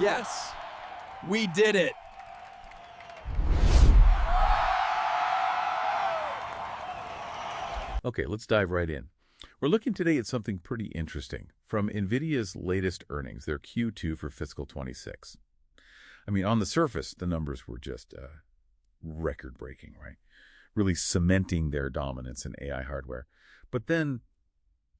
Yes, we did it. Okay, let's dive right in. We're looking today at something pretty interesting from Nvidia's latest earnings, their Q2 for fiscal 26. I mean, on the surface, the numbers were just record-breaking, right? Really cementing their dominance in AI hardware. But then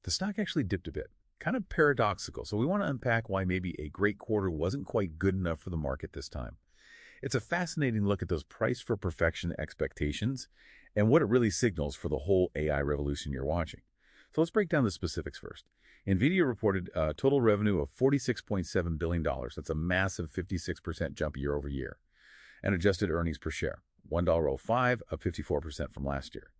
the stock actually dipped a bit, kind of paradoxical. So we want to unpack why maybe a great quarter wasn't quite good enough for the market this time. It's a fascinating look at those price for perfection expectations and what it really signals for the whole AI revolution you're watching. So let's break down the specifics first. Nvidia reported a total revenue of $46.7 billion. That's a massive 56% jump year over year. And adjusted earnings per share, $1.05, up 54% from last year.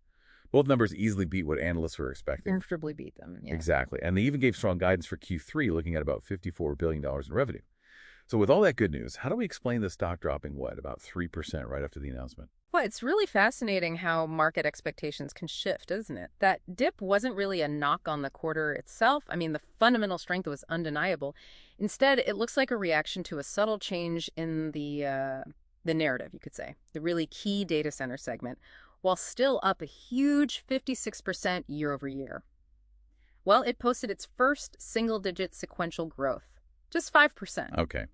Both numbers easily beat what analysts were expecting. Comfortably beat them, yeah. Exactly. And they even gave strong guidance for Q3, looking at about $54 billion in revenue. So with all that good news, how do we explain the stock dropping, about 3% right after the announcement? Well, it's really fascinating how market expectations can shift, isn't it? That dip wasn't really a knock on the quarter itself. I mean, the fundamental strength was undeniable. Instead, it looks like a reaction to a subtle change in the narrative, you could say, the really key data center segment, while still up a huge 56% year over year. Well, it posted its first single-digit sequential growth, just 5%. Okay.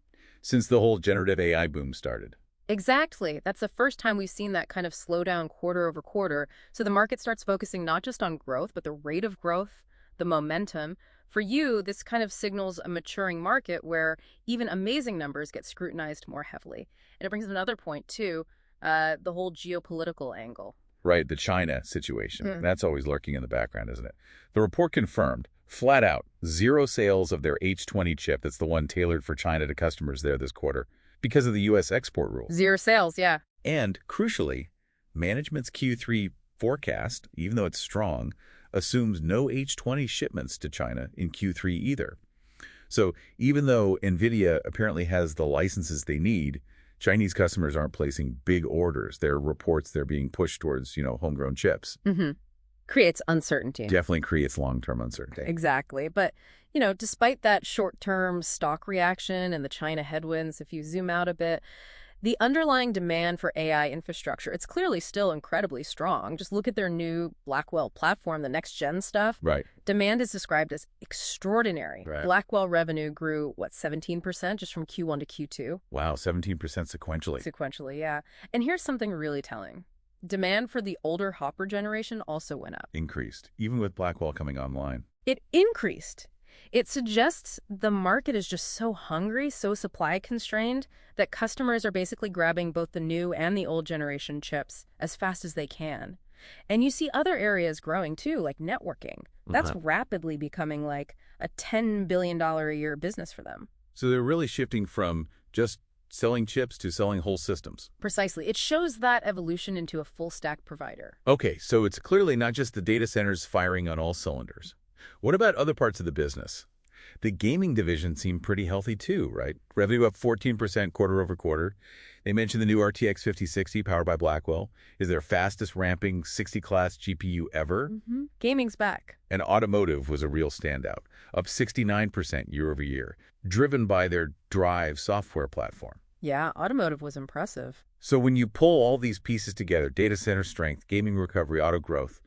Since the whole generative AI boom started. Exactly. That's the first time we've seen that kind of slowdown quarter over quarter. So the market starts focusing not just on growth, but the rate of growth, the momentum. For you, this kind of signals a maturing market where even amazing numbers get scrutinized more heavily. And it brings up another point, too, the whole geopolitical angle. Right, the China situation. That's always lurking in the background, isn't it? The report confirmed, flat out, zero sales of their H20 chip, that's the one tailored for China to customers there this quarter, because of the U.S. export rules. Zero sales, yeah. And, crucially, management's Q3 forecast, even though it's strong, assumes no H20 shipments to China in Q3 either. So even though Nvidia apparently has the licenses they need, Chinese customers aren't placing big orders. There are reports they're being pushed towards, homegrown chips. Creates uncertainty. Definitely creates long-term uncertainty. Exactly. But, despite that short-term stock reaction and the China headwinds, if you zoom out a bit, the underlying demand for AI infrastructure, it's clearly still incredibly strong. Just look at their new Blackwell platform, the next-gen stuff. Right. Demand is described as extraordinary. Right. Blackwell revenue grew, 17% just from Q1 to Q2? Wow, 17% sequentially. Sequentially, yeah. And here's something really telling. Demand for the older Hopper generation also went up. Increased, even with Blackwell coming online. It increased. It suggests the market is just so hungry, so supply constrained, that customers are basically grabbing both the new and the old generation chips as fast as they can. And you see other areas growing too, like networking. That's rapidly becoming like a $10 billion a year business for them. So they're really shifting from just selling chips to selling whole systems. Precisely. It shows that evolution into a full-stack provider. Okay, so it's clearly not just the data centers firing on all cylinders. What about other parts of the business? The gaming division seemed pretty healthy too, right? Revenue up 14% quarter over quarter. They mentioned the new RTX 5060 powered by Blackwell is their fastest ramping 60-class GPU ever. Gaming's back. And automotive was a real standout, up 69% year over year, driven by their Drive software platform. Yeah, automotive was impressive. So when you pull all these pieces together, data center strength, gaming recovery, auto growth,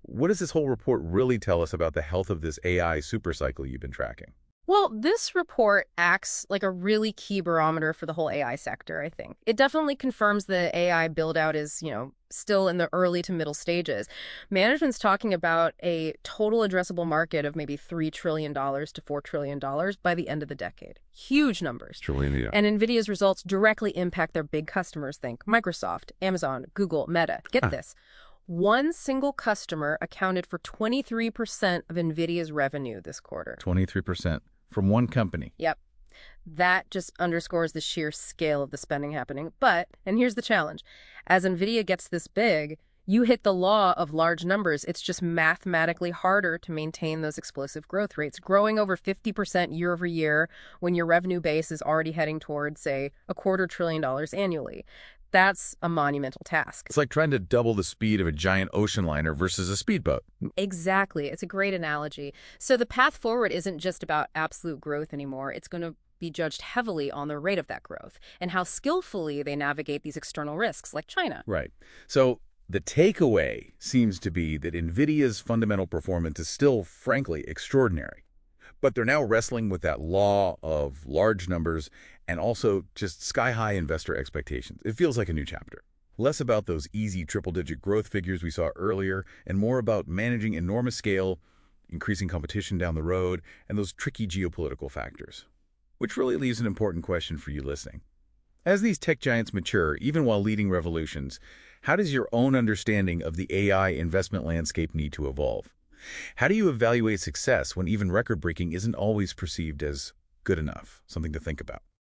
what does this whole report really tell us about the health of this AI supercycle you've been tracking? Well, this report acts like a really key barometer for the whole AI sector, I think. It definitely confirms the AI build-out is, still in the early to middle stages. Management's talking about a total addressable market of maybe $3 trillion to $4 trillion by the end of the decade. Huge numbers. Trillion. And NVIDIA's results directly impact their big customers. Think Microsoft, Amazon, Google, Meta. Get this. One single customer accounted for 23% of NVIDIA's revenue this quarter. 23%. From one company. Yep. That just underscores the sheer scale of the spending happening. But, and here's the challenge, as NVIDIA gets this big, you hit the law of large numbers. It's just mathematically harder to maintain those explosive growth rates. Growing over 50% year over year when your revenue base is already heading towards, say, $250 billion annually. That's a monumental task. It's like trying to double the speed of a giant ocean liner versus a speedboat. Exactly. It's a great analogy. So the path forward isn't just about absolute growth anymore. It's going to be judged heavily on the rate of that growth and how skillfully they navigate these external risks like China. Right. So the takeaway seems to be that Nvidia's fundamental performance is still, frankly, extraordinary. But they're now wrestling with that law of large numbers and also just sky-high investor expectations. It feels like a new chapter. Less about those easy triple-digit growth figures we saw earlier and more about managing enormous scale, increasing competition down the road, and those tricky geopolitical factors. Which really leaves an important question for you listening. As these tech giants mature, even while leading revolutions, how does your own understanding of the AI investment landscape need to evolve? How do you evaluate success when even record-breaking isn't always perceived as good enough? Something to think about.